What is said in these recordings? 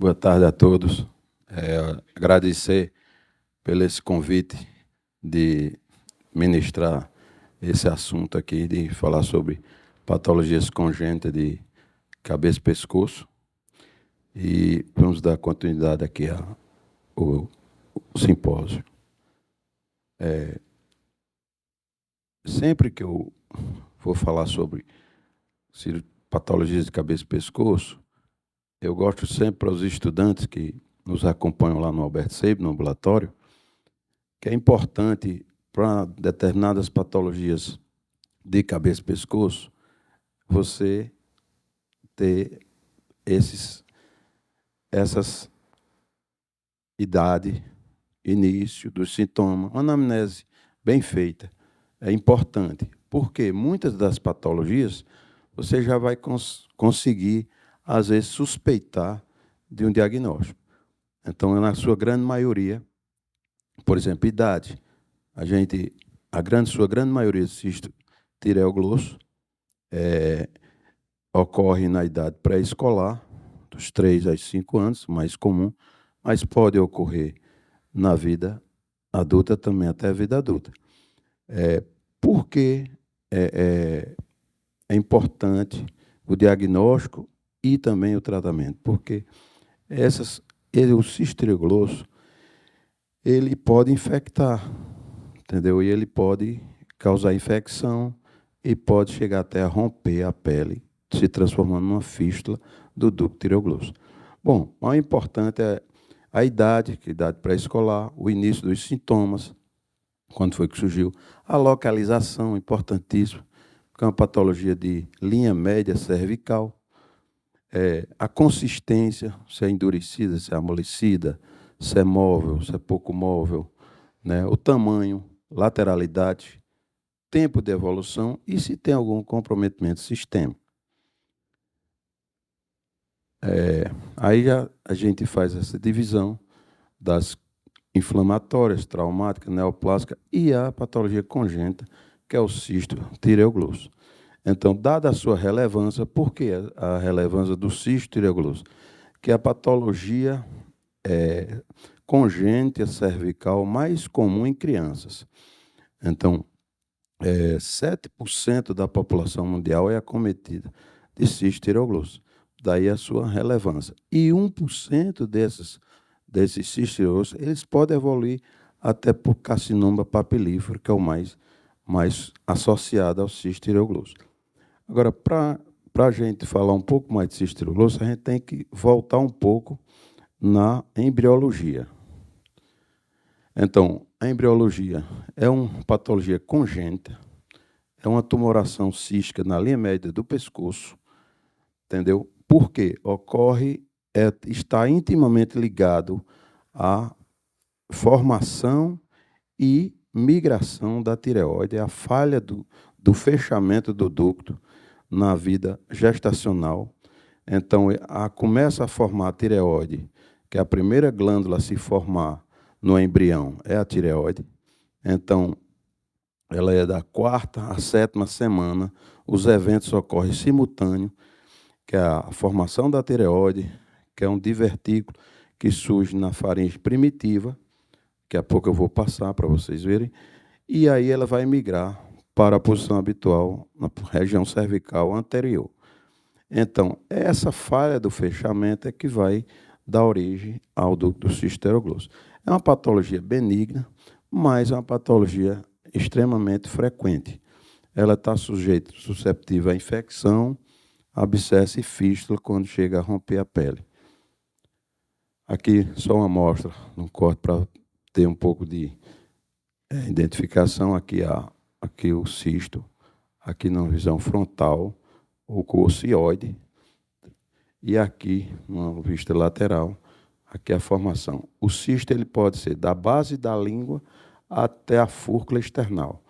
Boa tarde a todos. Agradecer pelo esse convite de ministrar esse assunto aqui, de falar sobre patologias congênitas de cabeça e pescoço. E vamos dar continuidade aqui ao simpósio. Sempre que eu vou falar sobre patologias de cabeça e pescoço, eu gosto sempre para os estudantes que nos acompanham lá no Albert Sabin, no ambulatório, que é importante para determinadas patologias de cabeça e pescoço, você ter essas idade, início dos sintomas, uma anamnese bem feita. É importante, porque muitas das patologias você já vai conseguir, às vezes, suspeitar de um diagnóstico. Então, na sua grande maioria, por exemplo, idade, sua grande maioria de cisto tireoglosso ocorre na idade pré-escolar, dos 3 aos 5 anos, mais comum, mas pode ocorrer na vida adulta também, até a vida adulta. Por que é importante o diagnóstico e também o tratamento? Porque o cisto tireoglosso, ele pode infectar, entendeu? E ele pode causar infecção e pode chegar até a romper a pele, se transformando numa fístula do ducto tireoglosso. Bom, o importante é a idade, que é a idade pré-escolar, o início dos sintomas, quando foi que surgiu, a localização, importantíssimo, que é uma patologia de linha média cervical, a consistência, se é endurecida, se é amolecida, se é móvel, se é pouco móvel, né? O tamanho, lateralidade, tempo de evolução e se tem algum comprometimento sistêmico. Aí a gente faz essa divisão das inflamatórias, traumáticas, neoplásicas e a patologia congênita, que é o cisto tireoglosso. Então, dada a sua relevância, por que a relevância do cisto tireoglosso? Que é a patologia congênita cervical mais comum em crianças. Então, 7% da população mundial é acometida de cisto tireoglosso. Daí a sua relevância. E 1% desses cistos tireoglosso, eles podem evoluir até por carcinoma papilífero, que é o mais associado ao cisto tireoglosso. Agora, para a gente falar um pouco mais de cisto tireoglosso, a gente tem que voltar um pouco na embriologia. Então, a embriologia é uma patologia congênita, é uma tumoração cística na linha média do pescoço, entendeu? Porque está intimamente ligado à formação e migração da tireoide, a falha do fechamento do ducto na vida gestacional. Então, começa a formar a tireoide, que é a primeira glândula a se formar no embrião, é a tireoide. Então, ela é da 4ª à 7ª semana, os eventos ocorrem simultâneo, que é a formação da tireoide, que é um divertículo que surge na faringe primitiva, daqui a pouco eu vou passar para vocês verem, e aí ela vai migrar para a posição habitual na região cervical anterior. Então, essa falha do fechamento é que vai dar origem ao ducto do cisto tireoglosso. É uma patologia benigna, mas é uma patologia extremamente frequente. Ela está susceptível à infecção, abscesso e fístula quando chega a romper a pele. Aqui só uma amostra, um corte para ter um pouco de identificação. Aqui o cisto, aqui na visão frontal, o cocioide, e aqui, uma vista lateral, aqui a formação. O cisto ele pode ser da base da língua até a fúrcula external.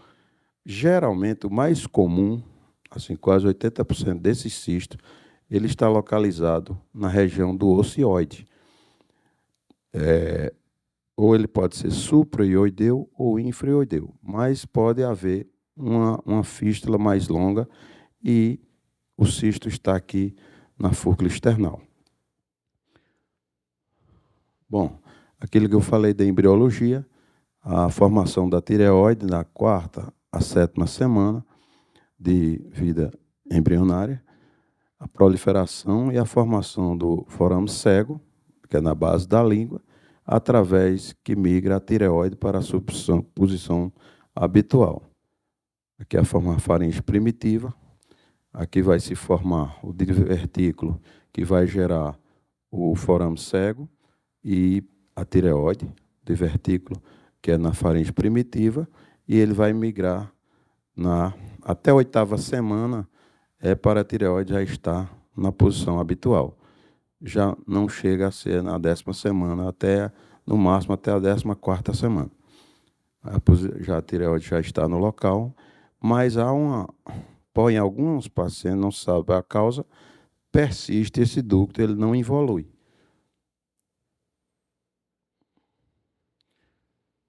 Geralmente, o mais comum, assim, quase 80% desses cistos, ele está localizado na região do ocioide. Ou ele pode ser supraioideu ou infraioideu, mas pode haver uma fístula mais longa e o cisto está aqui na fúrcula external. Bom, aquilo que eu falei da embriologia, a formação da tireoide na 4ª à 7ª semana de vida embrionária, a proliferação e a formação do forame cego, que é na base da língua, através que migra a tireoide para a sua posição habitual. Aqui é a forma faringe primitiva, aqui vai se formar o divertículo, que vai gerar o forame cego e a tireoide, divertículo, que é na faringe primitiva, e ele vai migrar até a 8ª semana, para a tireoide já estar na posição habitual. Já não chega a ser na 10ª semana, no máximo até a 14ª semana. Já a tireoide já está no local, mas em alguns pacientes, não se sabe a causa, persiste esse ducto, ele não evolui.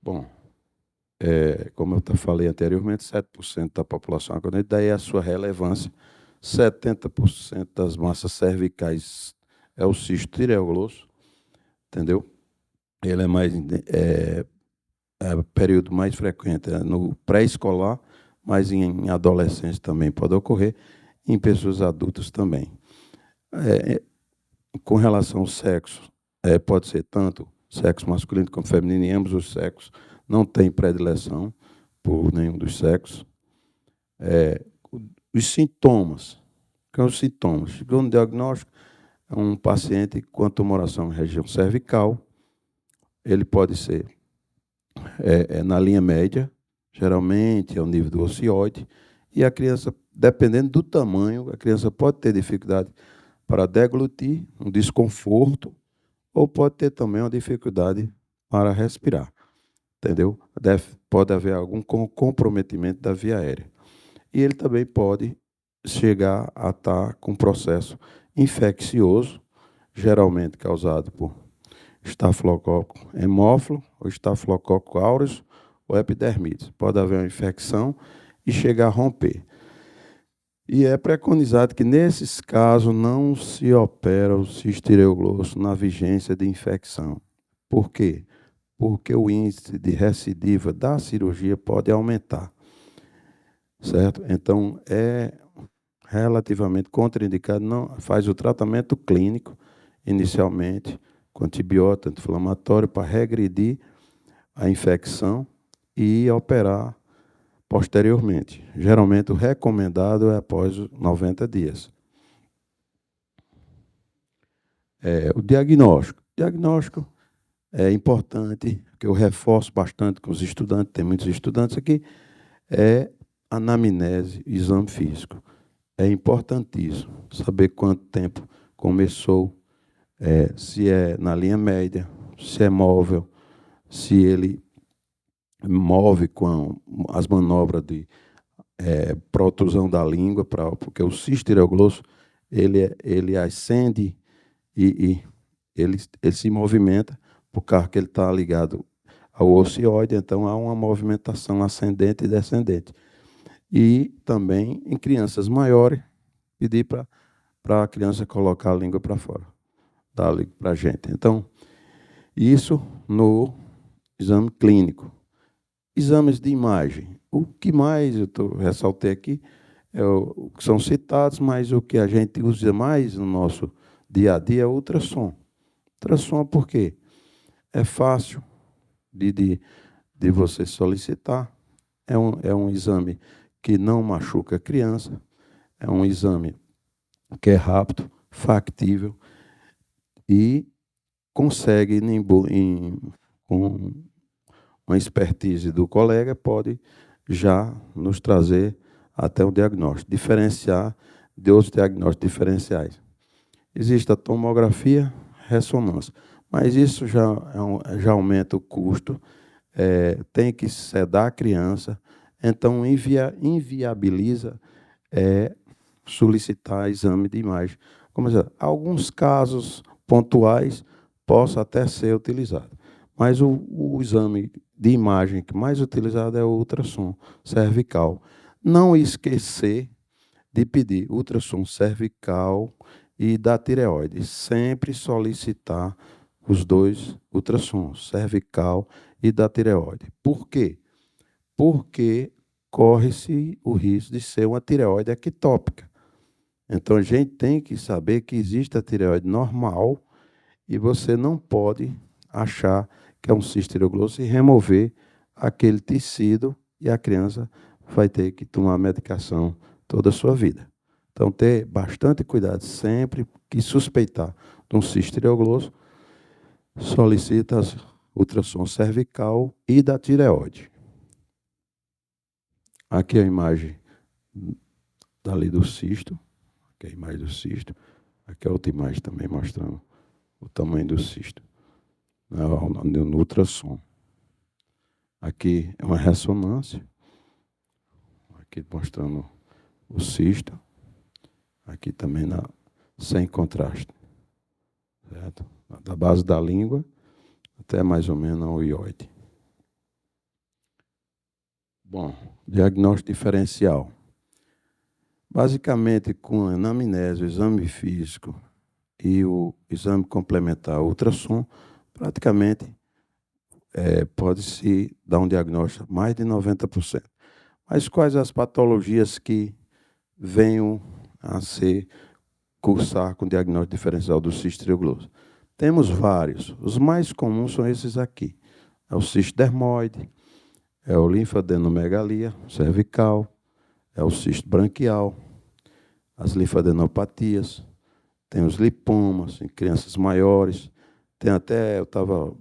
Bom, como eu falei anteriormente, 7% da população agonista, daí a sua relevância, 70% das massas cervicais é o cisto tireoglosso, entendeu? Ele é o período mais frequente no pré-escolar, mas em adolescentes também pode ocorrer, em pessoas adultas também. Com relação ao sexo, pode ser tanto sexo masculino como feminino, em ambos os sexos, não tem predileção por nenhum dos sexos. Os sintomas, que são os sintomas? Chegou no diagnóstico, é um paciente com a tumoração em região cervical, ele pode ser na linha média, geralmente é o nível do ocioide, e a criança, dependendo do tamanho, a criança pode ter dificuldade para deglutir, um desconforto, ou pode ter também uma dificuldade para respirar, entendeu? Pode haver algum comprometimento da via aérea. E ele também pode chegar a estar com um processo infeccioso, geralmente causado por estafilococo hemófilo, ou estafilococo aureus, ou epidermite. Pode haver uma infecção e chegar a romper. E é preconizado que, nesses casos, não se opera o cisto tireoglosso na vigência de infecção. Por quê? Porque o índice de recidiva da cirurgia pode aumentar. Certo? Então, é relativamente contraindicado, não faz o tratamento clínico, inicialmente, com antibiótico anti-inflamatório, para regredir a infecção e operar posteriormente. Geralmente, o recomendado é após 90 dias. O diagnóstico. O diagnóstico é importante, que eu reforço bastante com os estudantes, tem muitos estudantes aqui, é anamnese, exame físico. É importantíssimo saber quanto tempo começou, se é na linha média, se é móvel, se ele move com as manobras de protrusão da língua, porque o cisto tireoglosso, ele ascende e ele se movimenta, por causa que ele está ligado ao ocioide, então há uma movimentação ascendente e descendente. E também, em crianças maiores, pedir para a criança colocar a língua para fora, dar a língua para a gente. Então, isso no exame clínico. Exames de imagem. O que mais eu ressaltei aqui é o que são citados, mas o que a gente usa mais no nosso dia a dia é o ultrassom. Ultrassom por quê? É fácil de você solicitar, é um exame que não machuca a criança, é um exame que é rápido, factível e consegue, com uma expertise do colega, pode já nos trazer até um diagnóstico, diferenciar de outros diagnósticos diferenciais. Existe a tomografia, ressonância, mas isso já aumenta o custo, tem que sedar a criança, então inviabiliza solicitar exame de imagem. Como dizer, alguns casos pontuais possa até ser utilizado, mas o exame de imagem que mais utilizado é o ultrassom cervical. Não esquecer de pedir ultrassom cervical e da tireoide. Sempre solicitar os dois ultrassons, cervical e da tireoide. Por quê? Porque corre-se o risco de ser uma tireoide ectópica. Então, a gente tem que saber que existe a tireoide normal e você não pode achar que é um cisto tireoglosso e remover aquele tecido e a criança vai ter que tomar medicação toda a sua vida. Então, ter bastante cuidado sempre que suspeitar de um cisto tireoglosso, solicita ultrassom cervical e da tireoide. Aqui é a imagem dali do cisto, aqui é a imagem do cisto, aqui é outra imagem também mostrando o tamanho do cisto no ultrassom. Aqui é uma ressonância, aqui mostrando o cisto, aqui também sem contraste, certo? Da base da língua até mais ou menos o ióide. Bom, diagnóstico diferencial. Basicamente, com a anamnese, o exame físico e o exame complementar, o ultrassom, praticamente pode-se dar um diagnóstico mais de 90%. Mas quais as patologias que venham a cursar com diagnóstico diferencial do cisto tireoglosso? Temos vários. Os mais comuns são esses aqui. É o cisto dermoide, é o linfadenomegalia cervical, é o cisto branquial, as linfadenopatias, tem os lipomas em crianças maiores, tem até, eu estava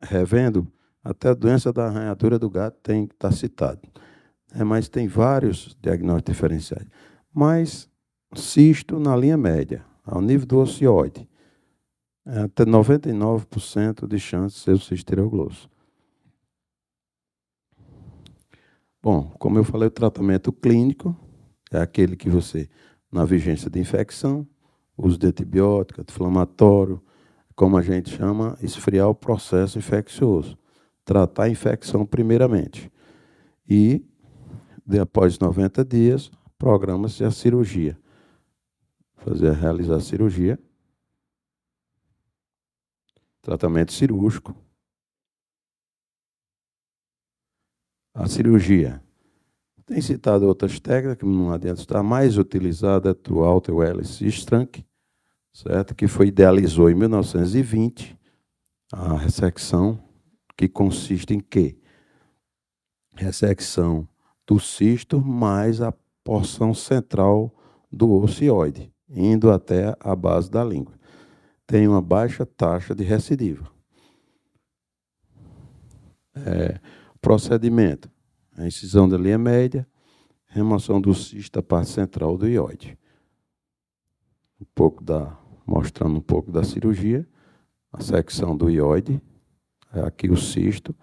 revendo, até a doença da arranhadura do gato tem que estar citado. Mas tem vários diagnósticos diferenciais. Mas cisto na linha média, ao nível do ocioide, até 99% de chance de ser o cisto tireoglosso. Bom, como eu falei, o tratamento clínico é aquele que você, na vigência de infecção, uso de antibiótico, anti-inflamatório, como a gente chama, esfriar o processo infeccioso. Tratar a infecção primeiramente. E, após 90 dias, programa-se a cirurgia. Realizar a cirurgia. Tratamento cirúrgico. A cirurgia. Tem citado outras técnicas, que não adianta estar. A mais utilizada é o Walter Wallace Strank, certo? Que foi idealizou em 1920 a ressecção, que consiste em quê? Ressecção do cisto mais a porção central do ocioide, indo até a base da língua. Tem uma baixa taxa de recidiva. Procedimento: a incisão da linha média, remoção do cisto da parte central do ióide. Mostrando um pouco da cirurgia, a secção do ióide, aqui o cisto,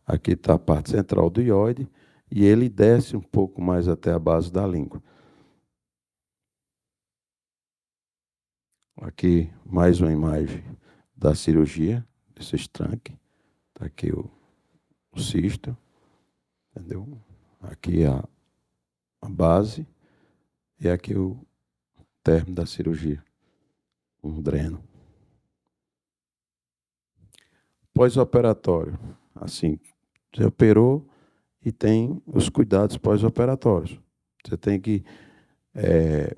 aqui está a parte central do ióide, e ele desce um pouco mais até a base da língua. Aqui mais uma imagem da cirurgia, desse Strank. Está aqui o cisto, entendeu? Aqui a base e aqui o término da cirurgia, um dreno. Pós-operatório, assim, você operou e tem os cuidados pós-operatórios. Você tem que...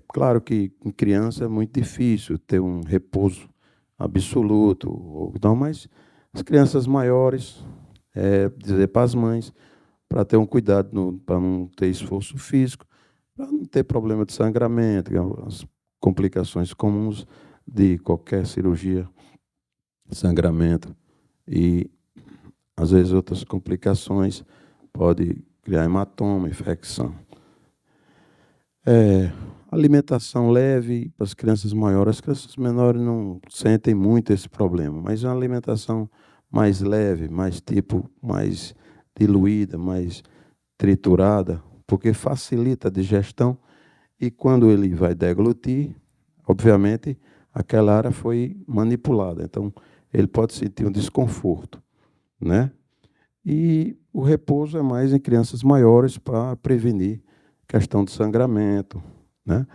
claro que em criança é muito difícil ter um repouso absoluto, não, mas as crianças maiores, dizer para as mães, para ter um cuidado, para não ter esforço físico, para não ter problema de sangramento, as complicações comuns de qualquer cirurgia, sangramento e, às vezes, outras complicações, pode criar hematoma, infecção. Alimentação leve para as crianças maiores. As crianças menores não sentem muito esse problema, mas uma alimentação mais leve, mais diluída, mais triturada, porque facilita a digestão e quando ele vai deglutir, obviamente, aquela área foi manipulada. Então, ele pode sentir um desconforto, né? E o repouso é mais em crianças maiores para prevenir questão de sangramento, né?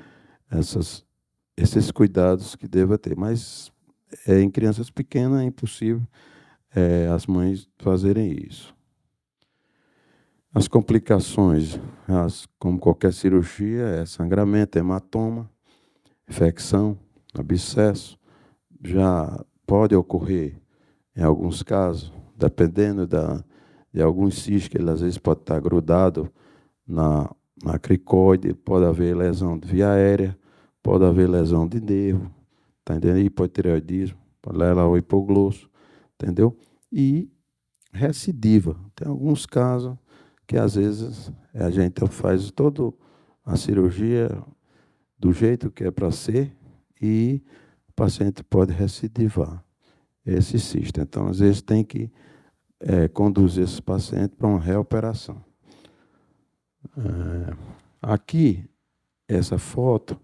Esses cuidados que deva ter. Mas em crianças pequenas é impossível as mães fazerem isso. As complicações, como qualquer cirurgia, é sangramento, hematoma, infecção, abscesso. Já pode ocorrer, em alguns casos, dependendo de alguns cistos, que ele às vezes pode estar grudado na cricoide, pode haver lesão de via aérea, pode haver lesão de nervo, tá entendendo? Hipotireoidismo, pode levar ao hipoglosso, entendeu? E recidiva. Tem alguns casos que às vezes a gente faz toda a cirurgia do jeito que é para ser e o paciente pode recidivar esse cisto. Então, às vezes, tem que conduzir esse paciente para uma reoperação. Aqui, essa foto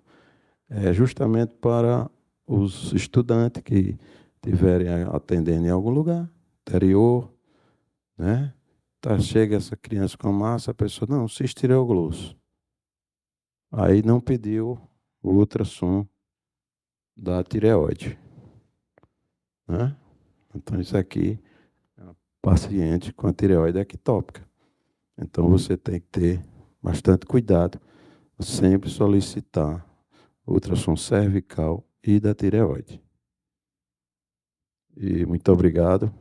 é justamente para os estudantes que estiverem atendendo em algum lugar, interior, né? Tá, chega essa criança com massa, a pessoa, não, cisto tireoglosso. Aí não pediu o ultrassom da tireoide, né? Então, isso aqui é uma paciente com a tireoide ectópica. Então, você tem que ter bastante cuidado, sempre solicitar ultrassom cervical e da tireoide. E muito obrigado.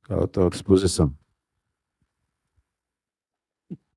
À tua disposição.